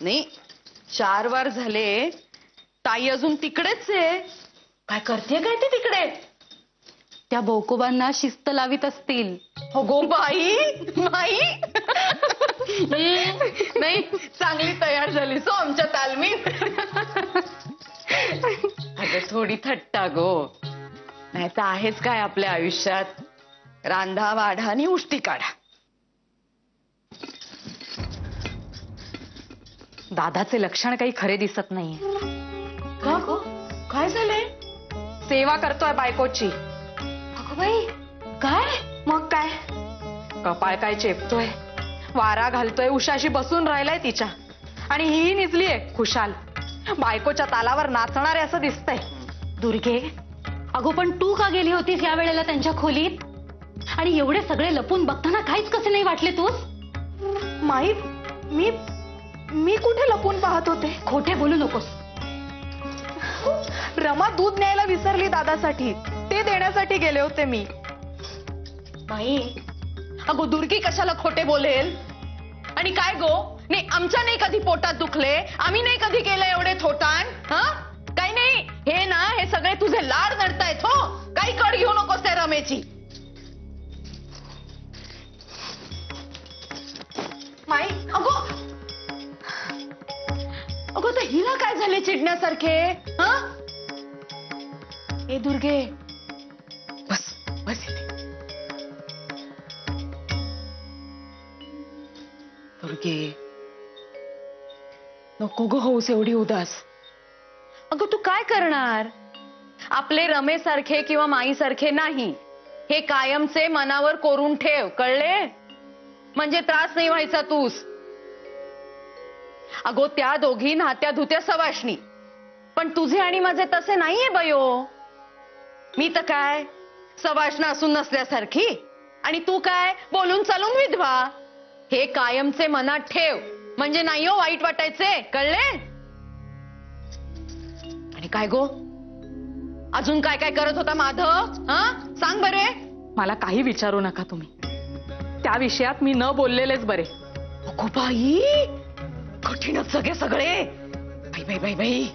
नाही 4 वार झाले ताई अजून तिकडेच आहे. काय करते काय ती तिकडे? त्या बोकोबांना शिस्त लावित असतील. हो गो बाई बाई नाही चांगली तयार झाली सो आमच्या तालमीत. अगं थोडी थट्टा गो, नाही तर आहेच काय आपल्या आयुष्यात रांधा वाढा आणि उष्टी काढा. दादाचे लक्षण काही खरे दिसत नाहीये. का गो काय झालंय? सेवा करतोय बायकोची. अगं बाई काय? मग काय, कपाळ काय चेपतोय, वारा घालतोय, उशाशी बसून राहिलाय तिच्या. आणि ही निजलीये खुशाल, बायकोच्या तालावर नाचणारे असं दिसतंय. दुर्गे, अगो पण तू का गेली होतीस या वेळेला त्यांच्या खोलीत? आणि एवढे सगळे लपून बघताना काहीच कसे नाही वाटले तूस? माहीत मी कुठे लपून पाहत होते? खोटे बोलू नकोस. रमा दूध न्यायला विसरली दादासाठी, ते देण्यासाठी गेले होते मी. बाई अगो दुर्गी कशाला खोटे बोलेल? आणि काय गो, नाही आमच्या नाही कधी पोटात दुखले, आम्ही नाही कधी केलं एवढे थोटाण. हा काही नाही, हे ना हे सगळे तुझे लाड नडतायत. हो काही कड घेऊ नकोस त्या रमेची. माई अगो अगो तर हिला काय झाले चिडण्यासारखे? हा ए दुर्गे बस बस इथे. दुर्गे नको ग होऊस एवढी उदास. अगं तू काय करणार? आपले रमेसारखे किंवा माईसारखे नाही, हे कायमचे मनावर कोरून ठेव, कळले? म्हणजे त्रास नाही व्हायचा तूस. अगो त्या दोघी नात्या धुत्या सवाष्णी, पण तुझे आणि माझे तसे नाहीये बयो. मी तर काय सवाष्ण असून नसल्यासारखी, आणि तू काय बोलून चालून विधवा. हे कायमचे मनात ठेव, म्हणजे नाही हो वाईट वाटायचे, कळले? आणि काय गो अजून काय काय करत होता माधव? हा सांग बरे. मला काही विचारू नका तुम्ही, त्या विषयात मी न बोललेलेच बरे. अगो बाई कठीणच सगळे. बाई बाई बाई बाई